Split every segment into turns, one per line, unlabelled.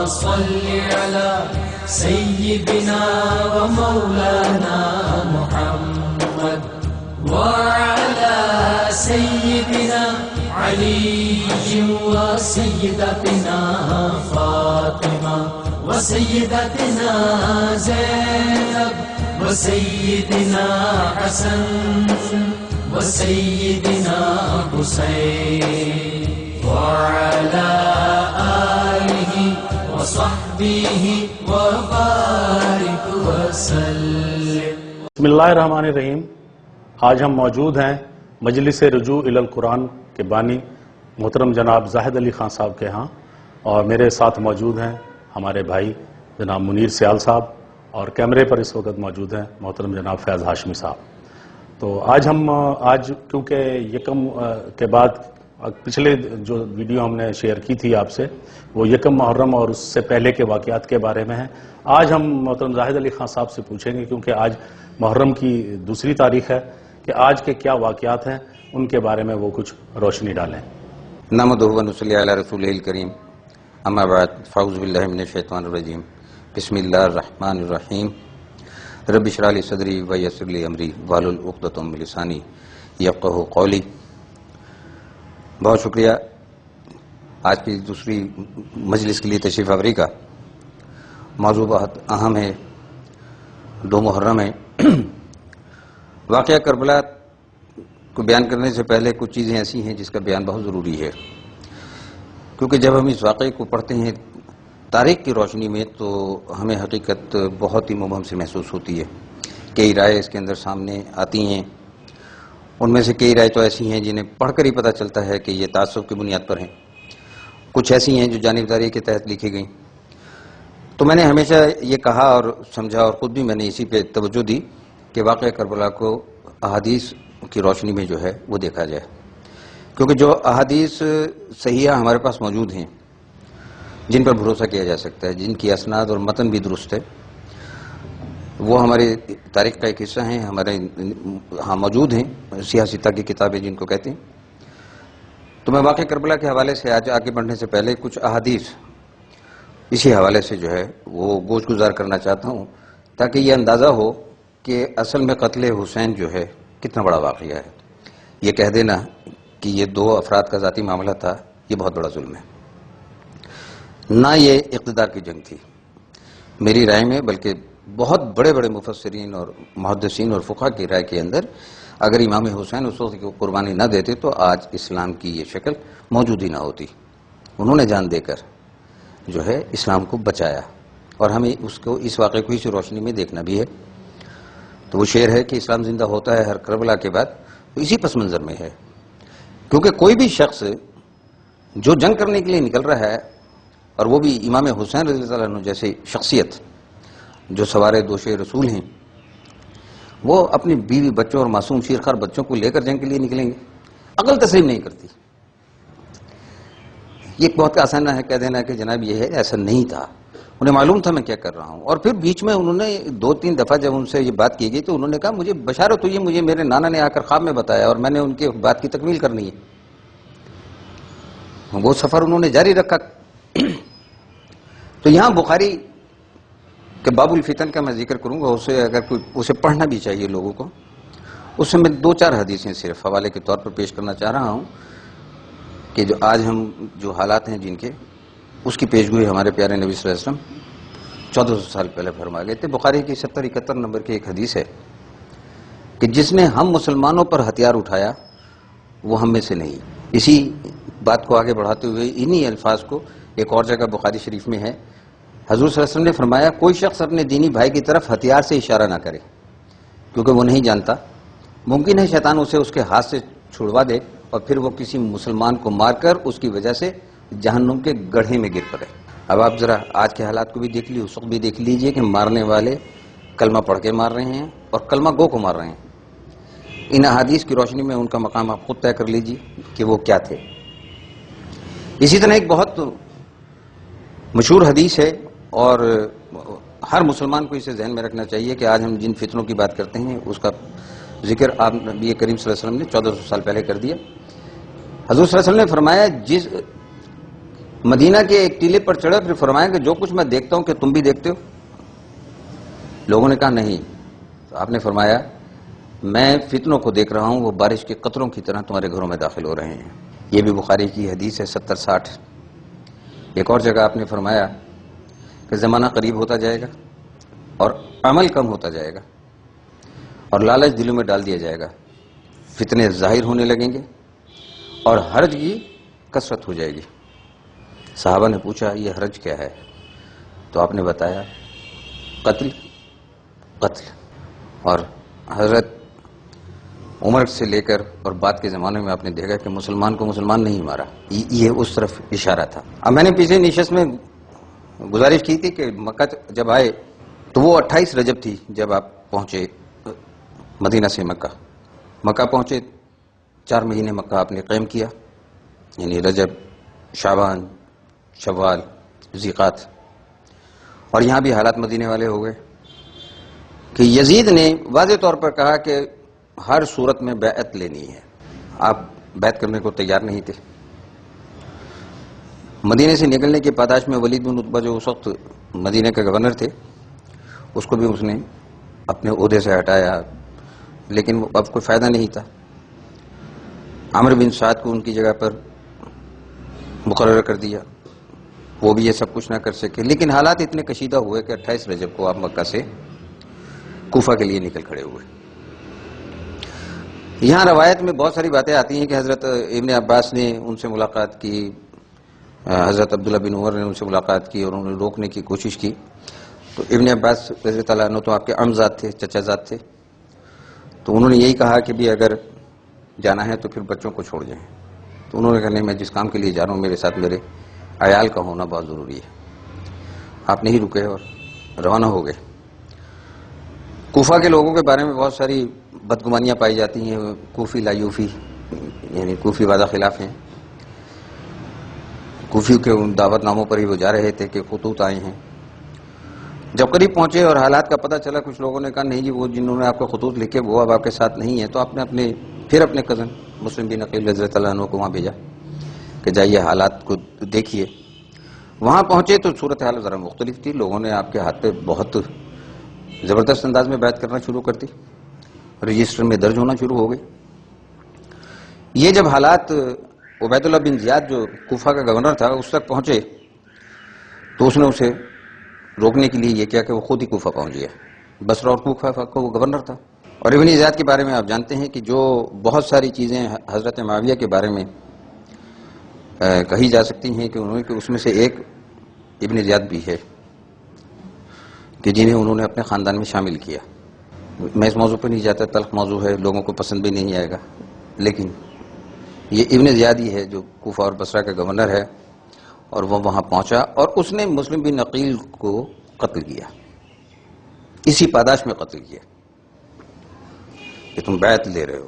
صل على سيدنا ومولانا محمد وعلى سيدنا علي وسيدتنا فاطمة وسيدتنا زينب وسيدنا حسن وسيدنا حسين وعلى آله وصحبه وبارك وسلم.
بسم اللہ الرحمن الرحیم. آج ہم موجود ہیں مجلس رجوع الی القرآن کے بانی محترم جناب زاہد علی خان صاحب کے ہاں، اور میرے ساتھ موجود ہیں ہمارے بھائی جناب منیر سیال صاحب، اور کیمرے پر اس وقت موجود ہیں محترم جناب فیض ہاشمی صاحب. تو آج کیونکہ یکم کے بعد پچھلے جو ویڈیو ہم نے شیئر کی تھی آپ سے وہ یکم محرم اور اس سے پہلے کے واقعات کے بارے میں ہیں. آج ہم محترم زاہد علی خان صاحب سے پوچھیں گے، کیونکہ آج محرم کی دوسری تاریخ ہے، کہ آج کے کیا واقعات ہیں ان کے بارے میں وہ کچھ روشنی ڈالیں.
نحمدہ و نصلی علی رسولہ الکریم، اما بعد فاعوذ باللہ من الشیطان الرجیم، بسم اللہ الرحمن الرحیم. رب اشرح لی صدری ویسر لی امری واحلل عقدۃ من لسانی یفقہوا قولی. بہت شکریہ آج کی دوسری مجلس کے لیے تشریف آوری کا. موضوع بہت اہم ہے، 2 محرم ہے. واقعہ کربلا کو بیان کرنے سے پہلے کچھ چیزیں ایسی ہیں جس کا بیان بہت ضروری ہے، کیونکہ جب ہم اس واقعے کو پڑھتے ہیں تاریخ کی روشنی میں تو ہمیں حقیقت بہت ہی مبہم سے محسوس ہوتی ہے. کئی رائے اس کے اندر سامنے آتی ہیں، ان میں سے کئی رائے تو ایسی ہیں جنہیں پڑھ کر ہی پتہ چلتا ہے کہ یہ تعصب کی بنیاد پر ہیں. کچھ ایسی ہیں جو جانبداری کے تحت لکھی گئیں. تو میں نے ہمیشہ یہ کہا اور سمجھا، اور خود بھی میں نے اسی پہ توجہ دی کہ واقعہ کربلا کو احادیث کی روشنی میں جو ہے وہ دیکھا جائے، کیونکہ جو احادیث صحیحہ ہمارے پاس موجود ہیں، جن پر بھروسہ کیا جا سکتا ہے، جن کی اسناد اور متن بھی درست ہے، وہ ہمارے تاریخ کا ایک حصہ ہیں، ہمارے ہاں موجود ہیں. سیاہ ستہ کی کتابیں جن کو کہتے ہیں. تو میں واقعہ کربلا کے حوالے سے آج آگے بڑھنے سے پہلے کچھ احادیث اسی حوالے سے جو ہے وہ گوش گزار کرنا چاہتا ہوں، تاکہ یہ اندازہ ہو کہ اصل میں قتل حسین جو ہے کتنا بڑا واقعہ ہے. یہ کہہ دینا کہ یہ 2 افراد کا ذاتی معاملہ تھا، یہ بہت بڑا ظلم ہے. نہ یہ اقتدار کی جنگ تھی میری رائے میں، بلکہ بہت بڑے بڑے مفسرین اور محدثین اور فقہا کی رائے کے اندر اگر امام حسین اس وقت کی قربانی نہ دیتے تو آج اسلام کی یہ شکل موجود ہی نہ ہوتی. انہوں نے جان دے کر جو ہے اسلام کو بچایا، اور ہمیں اس واقعے کو اسی روشنی میں دیکھنا بھی ہے. تو وہ شعر ہے کہ اسلام زندہ ہوتا ہے ہر کربلا کے بعد، تو اسی پس منظر میں ہے. کیونکہ کوئی بھی شخص جو جنگ کرنے کے لیے نکل رہا ہے، اور وہ بھی امام حسین رضی اللہ عنہ جیسے شخصیت جو سوارے دوش رسول ہیں، وہ اپنی بیوی بچوں اور معصوم شیرخوار بچوں کو لے کر جنگ کے لیے نکلیں گے. عقل تسلیم نہیں کرتی. یہ بہت آسان ہے کہہ دینا کہ جناب یہ ہے، ایسا نہیں تھا. انہیں معلوم تھا میں کیا کر رہا ہوں. اور پھر بیچ میں انہوں نے 2-3 دفعہ جب ان سے یہ بات کی گئی تو انہوں نے کہا مجھے بشارت ہوئی، مجھے میرے نانا نے آ کر خواب میں بتایا اور میں نے ان کے بات کی تکمیل کرنی ہے. وہ سفر انہوں نے جاری رکھا. تو یہاں بخاری کہ باب الفتن کا میں ذکر کروں گا، اسے پڑھنا بھی چاہیے لوگوں کو. اس میں 2-4 حدیثیں صرف حوالے کے طور پر پیش کرنا چاہ رہا ہوں کہ جو آج ہم جو حالات ہیں جن کے، اس کی پیشگوئی ہمارے پیارے نبی صلی اللہ علیہ وسلم 1400 سال پہلے فرما گئے تھے. بخاری کی 70-71 نمبر کی ایک حدیث ہے کہ جس نے ہم مسلمانوں پر ہتھیار اٹھایا وہ ہم میں سے نہیں. اسی بات کو آگے بڑھاتے ہوئے انہی الفاظ کو ایک اور جگہ بخاری شریف میں ہے، حضور صلی اللہ علیہ وسلم نے فرمایا کوئی شخص اپنے دینی بھائی کی طرف ہتھیار سے اشارہ نہ کرے، کیونکہ وہ نہیں جانتا، ممکن ہے شیطان اسے اس کے ہاتھ سے چھڑوا دے اور پھر وہ کسی مسلمان کو مار کر اس کی وجہ سے جہنم کے گڑھے میں گر پڑے. اب آپ ذرا آج کے حالات کو بھی دیکھ لیجیے، اس وقت بھی دیکھ لیجئے کہ مارنے والے کلمہ پڑھ کے مار رہے ہیں اور کلمہ گو کو مار رہے ہیں. ان احادیث کی روشنی میں ان کا مقام آپ خود طے کر لیجئے کہ وہ کیا تھے. اسی طرح ایک بہت مشہور حدیث ہے اور ہر مسلمان کو اسے ذہن میں رکھنا چاہیے کہ آج ہم جن فتنوں کی بات کرتے ہیں اس کا ذکر آپ نبی کریم صلی اللہ علیہ وسلم نے 1400 سال پہلے کر دیا. حضور صلی اللہ علیہ وسلم نے فرمایا مدینہ کے ایک ٹیلے پر چڑھے، پھر فرمایا کہ جو کچھ میں دیکھتا ہوں کہ تم بھی دیکھتے ہو؟ لوگوں نے کہا نہیں. تو آپ نے فرمایا میں فتنوں کو دیکھ رہا ہوں، وہ بارش کے قطروں کی طرح تمہارے گھروں میں داخل ہو رہے ہیں. یہ بھی بخاری کی حدیث ہے 70-60. ایک اور جگہ آپ نے فرمایا کہ زمانہ قریب ہوتا جائے گا اور عمل کم ہوتا جائے گا اور لالچ دلوں میں ڈال دیا جائے گا، فتنے ظاہر ہونے لگیں گے اور حرج کی کثرت ہو جائے گی. صحابہ نے پوچھا یہ حرج کیا ہے؟ تو آپ نے بتایا قتل. اور حضرت عمر سے لے کر اور بعد کے زمانے میں آپ نے دیکھا کہ مسلمان کو مسلمان نہیں مارا. یہ اس طرف اشارہ تھا. اب میں نے پچھلے نشست میں گزارش کی تھی کہ مکہ جب آئے تو وہ 28 رجب تھی جب آپ پہنچے مدینہ سے مکہ پہنچے. 4 مہینے مکہ آپ نے قائم کیا، یعنی رجب، شعبان، شوال، ذیقات. اور یہاں بھی حالات مدینے والے ہو گئے کہ یزید نے واضح طور پر کہا کہ ہر صورت میں بیعت لینی ہے. آپ بیعت کرنے کو تیار نہیں تھے. مدینے سے نکلنے کی پاداش میں ولید بن عتبہ جو اس وقت مدینے کے گورنر تھے، اس کو بھی اس نے اپنے عہدے سے ہٹایا، لیکن اب کوئی فائدہ نہیں تھا. عمرو بن سعد کو ان کی جگہ پر مقرر کر دیا، وہ بھی یہ سب کچھ نہ کر سکے. لیکن حالات اتنے کشیدہ ہوئے کہ 28 رجب کو آپ مکہ سے کوفہ کے لیے نکل کھڑے ہوئے. یہاں روایت میں بہت ساری باتیں آتی ہیں کہ حضرت ابن عباس نے ان سے ملاقات کی، حضرت عبداللہ بن عمر نے ان سے ملاقات کی اور انہوں نے روکنے کی کوشش کی. تو ابن عباس رضی اللہ عنہ تو آپ کے عمزاد تھے، چچا زاد تھے. تو انہوں نے یہی کہا کہ بھی اگر جانا ہے تو پھر بچوں کو چھوڑ جائیں. تو انہوں نے کہا نہیں، میں جس کام کے لیے جا رہا ہوں میرے ساتھ میرے عیال کا ہونا بہت ضروری ہے. آپ نہیں رکے اور روانہ ہو گئے. کوفہ کے لوگوں کے بارے میں بہت ساری بدگمانیاں پائی جاتی ہیں. کوفی لا یوفی، یعنی کوفی وعدہ خلاف ہیں. کوفی کے ان دعوت ناموں پر ہی وہ جا رہے تھے کہ خطوط آئے ہیں. جب قریب پہنچے اور حالات کا پتہ چلا، کچھ لوگوں نے کہا نہیں جی وہ جنہوں نے آپ کو خطوط لکھے وہ اب آپ کے ساتھ نہیں ہیں. تو آپ نے پھر اپنے کزن مسلم بن عقیل رضی اللہ عنہ کو وہاں بھیجا کہ جائیے حالات کو دیکھیے. وہاں پہنچے تو صورتحال ذرا مختلف تھی. لوگوں نے آپ کے ہاتھ پہ بہت زبردست انداز میں بیعت کرنا شروع کر دی، رجسٹر میں درج ہونا شروع ہو گئی. یہ جب حالات عبید اللہ بن زیاد جو کوفہ کا گورنر تھا اس تک پہنچے تو اس نے اسے روکنے کے لیے یہ کیا کہ وہ خود ہی کوفہ پہنچ گیا. بصرہ اور کوفہ کا وہ گورنر تھا. اور ابن زیاد کے بارے میں آپ جانتے ہیں کہ جو بہت ساری چیزیں حضرت معاویہ کے بارے میں کہی جا سکتی ہیں کہ انہوں نے کہ اس میں سے ایک ابن زیاد بھی ہے کہ جنہیں انہوں نے اپنے خاندان میں شامل کیا. میں اس موضوع پہ نہیں جاتا، تلخ موضوع ہے، لوگوں کو پسند بھی نہیں آئے گا، لیکن یہ ابن زیاد ہی ہے جو کوفہ اور بصرہ کا گورنر ہے. اور وہ وہاں پہنچا اور اس نے مسلم بن عقیل کو قتل کیا، اسی پاداش میں قتل کیا کہ تم بیعت لے رہے ہو.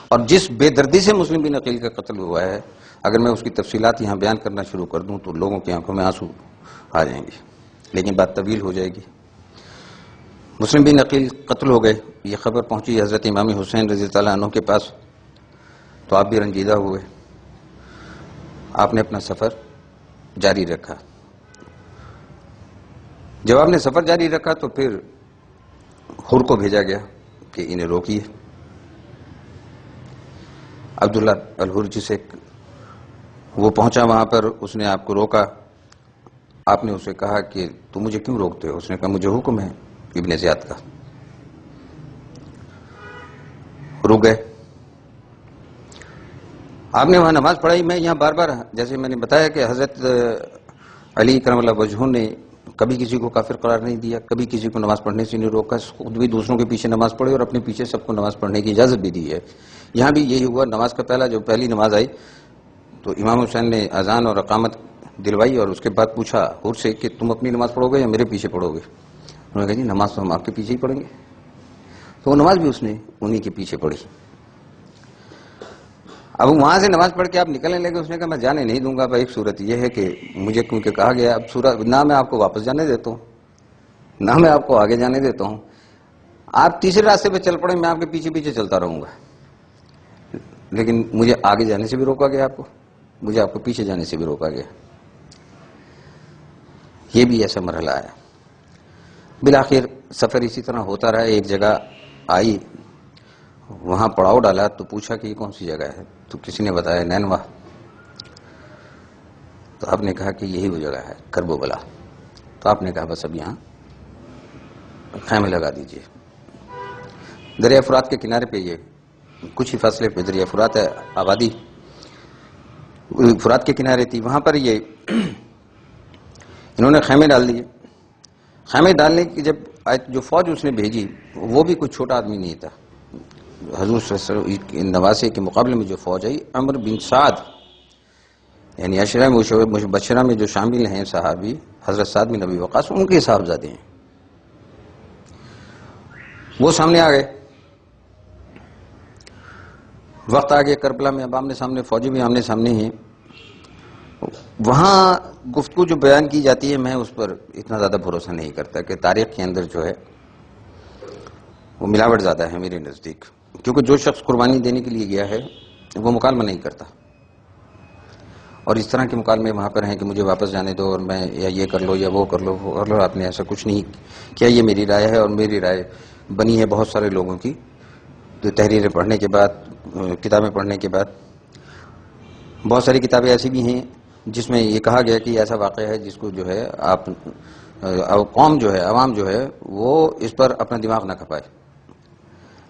اور جس بے دردی سے مسلم بن عقیل کا قتل ہوا ہے، اگر میں اس کی تفصیلات یہاں بیان کرنا شروع کر دوں تو لوگوں کی آنکھوں میں آنسو آ جائیں گے، لیکن بات طویل ہو جائے گی. مسلم بن عقیل قتل ہو گئے. یہ خبر پہنچی حضرت امام حسین رضی اللہ عنہ کے پاس تو آپ بھی رنجیدہ ہوئے. آپ نے اپنا سفر جاری رکھا. جب آپ نے سفر جاری رکھا تو پھر حر کو بھیجا گیا کہ انہیں روکیے. عبداللہ الحر جسے وہ پہنچا وہاں پر، اس نے آپ کو روکا. آپ نے اسے کہا کہ تم مجھے کیوں روکتے ہو؟ اس نے کہا مجھے حکم ہے ابن زیاد کا. رک گئے. آپ نے وہاں نماز پڑھائی. میں یہاں بار بار جیسے میں نے بتایا کہ حضرت علی کرم اللہ وجہہ نے کبھی کسی کو کافر قرار نہیں دیا، کبھی کسی کو نماز پڑھنے سے نہیں روکا، خود بھی دوسروں کے پیچھے نماز پڑھے اور اپنے پیچھے سب کو نماز پڑھنے کی اجازت بھی دی ہے. یہاں بھی یہی ہوا. نماز کا پہلی نماز آئی تو امام حسین نے اذان اور اقامت دلوائی اور اس کے بعد پوچھا حر سے کہ تم اپنی نماز پڑھو گے یا میرے پیچھے پڑھو گے؟ انہوں نے کہا جی نماز تو ہم آپ کے پیچھے ہی پڑھیں گے. تو وہ نماز بھی اس نے انہی کے پیچھے پڑھی. اب وہاں سے نماز پڑھ کے آپ نکلنے لگے. اس نے کہا میں جانے نہیں دوں گا. اب ایک صورت یہ ہے کہ مجھے کیونکہ کہا گیا اب نہ میں آپ کو واپس جانے دیتا ہوں نہ میں آپ کو آگے جانے دیتا ہوں. آپ تیسرے راستے پہ چل پڑے، میں آپ کے پیچھے پیچھے چلتا رہوں گا. لیکن مجھے آگے جانے سے بھی روکا گیا آپ کو. مجھے آپ کو پیچھے جانے سے بھی روکا گیا. یہ بھی ایسا مرحلہ آیا. بالآخر سفر اسی طرح ہوتا رہا. ایک جگہ آئی, وہاں پڑاؤ ڈالا تو پوچھا کہ یہ کون سی جگہ ہے, تو کسی نے بتایا نینوا. تو آپ نے کہا کہ یہی وہ جگہ ہے کرب و بلا. تو آپ نے کہا بس اب یہاں خیمے لگا دیجئے. دریا فرات کے کنارے پہ, یہ کچھ ہی فاصلے پہ دریا فرات ہے, آبادی فرات کے کنارے تھی. وہاں پر یہ انہوں نے خیمے ڈال دیے. خیمے ڈالنے کی جب جو فوج اس نے بھیجی وہ بھی کوئی چھوٹا آدمی نہیں تھا. حضور صلی اللہ علیہ وسلم کے نواسے کے مقابلے میں جو فوج آئی, عمرو بن سعد, یعنی عشرہ مبشرہ میں جو شامل ہیں صحابی, حضرت سعد بن ابی وقاص ان کے صاحبزادے ہیں. وہ سامنے آ گئے. وقت آ گیا کربلا میں, اب آمنے سامنے فوجی بھی آمنے سامنے ہیں. وہاں گفتگو جو بیان کی جاتی ہے میں اس پر اتنا زیادہ بھروسہ نہیں کرتا کہ تاریخ کے اندر جو ہے وہ ملاوٹ زیادہ ہے میرے نزدیک. کیونکہ جو شخص قربانی دینے کے لیے گیا ہے وہ مکالمہ نہیں کرتا, اور اس طرح کے مکالمے وہاں پر ہیں کہ مجھے واپس جانے دو اور میں یا یہ کر لو یا وہ کر لو وہ کر لو. آپ نے ایسا کچھ نہیں کیا. یہ میری رائے ہے, اور میری رائے بنی ہے بہت سارے لوگوں کی تحریریں پڑھنے کے بعد, کتابیں پڑھنے کے بعد. بہت ساری کتابیں ایسی بھی ہیں جس میں یہ کہا گیا کہ ایسا واقعہ ہے جس کو جو ہے آپ قوم جو ہے, عوام جو ہے, وہ اس پر اپنا دماغ نہ کھپائے.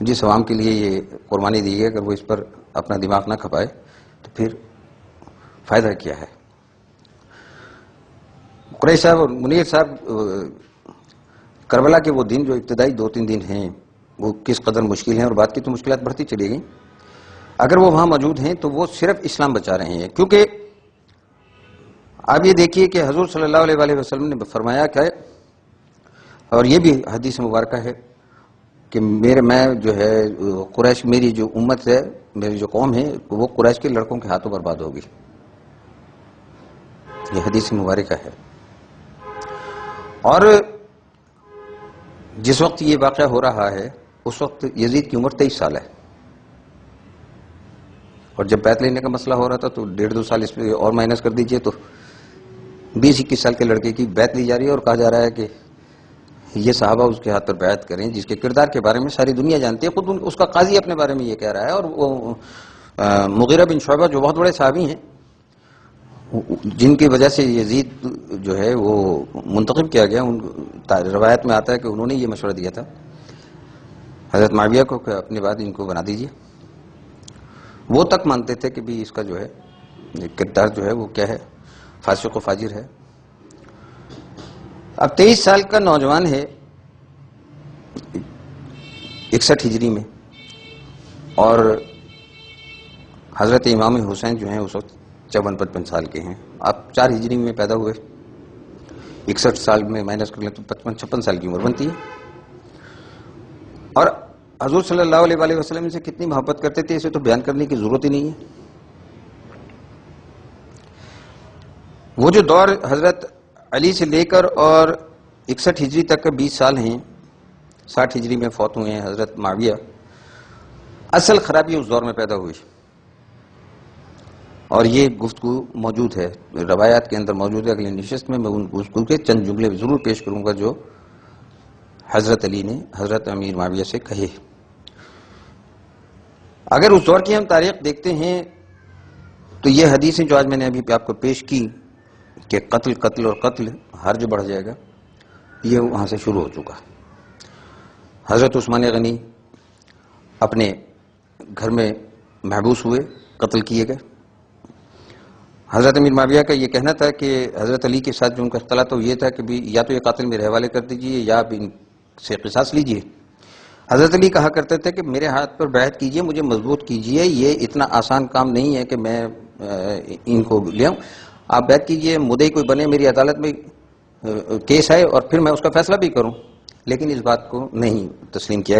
جس عوام کے لیے یہ قربانی دی گئی اگر وہ اس پر اپنا دماغ نہ کھپائے تو پھر فائدہ کیا ہے. قریش صاحب اور منیر صاحب, کربلا کے وہ دن جو ابتدائی 2-3 دن ہیں وہ کس قدر مشکل ہیں, اور بعد کی تو مشکلات بڑھتی چلی گئیں. اگر وہ وہاں موجود ہیں تو وہ صرف اسلام بچا رہے ہیں. کیونکہ آپ یہ دیکھیے کہ حضور صلی اللہ علیہ وآلہ وسلم نے فرمایا کہ, اور یہ بھی حدیث مبارکہ ہے کہ میں جو ہے قریش, میری جو امت ہے, میری جو قوم ہے وہ قریش کے لڑکوں کے ہاتھوں برباد ہوگی. یہ حدیث مبارکہ ہے. اور جس وقت یہ واقعہ ہو رہا ہے اس وقت یزید کی عمر 23 سال ہے, اور جب بیعت لینے کا مسئلہ ہو رہا تھا تو 1.5-2 سال اس پہ اور مائنس کر دیجئے تو 20-21 سال کے لڑکے کی بیعت لی جا رہی ہے, اور کہا جا رہا ہے کہ یہ صحابہ اس کے ہاتھ پر بیعت کریں جس کے کردار کے بارے میں ساری دنیا جانتی ہے. خود اس کا قاضی اپنے بارے میں یہ کہہ رہا ہے. اور وہ مغیرہ بن شعبہ جو بہت بڑے صحابی ہیں, جن کی وجہ سے یزید جو ہے وہ منتخب کیا گیا, روایت میں آتا ہے کہ انہوں نے یہ مشورہ دیا تھا حضرت معاویہ کو کہ اپنے بعد ان کو بنا دیجئے. وہ تک مانتے تھے کہ بھی اس کا جو ہے کردار جو ہے وہ کیا ہے, فاسق و فاجر ہے. اب 23 سال کا نوجوان ہے 61 ہجری میں, اور حضرت امام حسین جو ہیں اس وقت 54-55 سال کے ہیں. آپ 4 ہجری میں پیدا ہوئے, 61 سال میں مائنس کر لیں تو 55-56 سال کی عمر بنتی ہے. اور حضور صلی اللہ علیہ وآلہ وسلم سے کتنی محبت کرتے تھے اسے تو بیان کرنے کی ضرورت ہی نہیں ہے. وہ جو دور حضرت علی سے لے کر اور 61 ہجری تک کا 20 سال ہیں, 60 ہجری میں فوت ہوئے ہیں حضرت معاویہ, اصل خرابی اس دور میں پیدا ہوئی. اور یہ گفتگو موجود ہے, روایات کے اندر موجود ہے. اگلی نشست میں ان گفتگو کے چند جملے ضرور پیش کروں گا جو حضرت علی نے حضرت امیر معاویہ سے کہے. اگر اس دور کی ہم تاریخ دیکھتے ہیں تو یہ حدیثیں جو آج میں نے ابھی آپ کو پیش کی کہ قتل اور قتل ہر جو بڑھ جائے گا, یہ وہاں سے شروع ہو چکا. حضرت عثمان غنی اپنے گھر میں محبوس ہوئے, قتل کیے گئے. حضرت امیر معاویہ کا یہ کہنا تھا کہ حضرت علی کے ساتھ جو ان کا اختلاف تھا وہ یہ تھا کہ بھی یا تو یہ قاتل میرے حوالے کر دیجئے یا آپ ان سے قصاص لیجئے. حضرت علی کہا کرتے تھے کہ میرے ہاتھ پر بیعت کیجئے, مجھے مضبوط کیجئے, یہ اتنا آسان کام نہیں ہے کہ میں ان کو لے آؤں. آپ بیعت کیجئے, مدعی کوئی بنے, میری عدالت میں کیس ہے اور پھر میں اس کا فیصلہ بھی کروں. لیکن اس بات کو نہیں تسلیم کیا.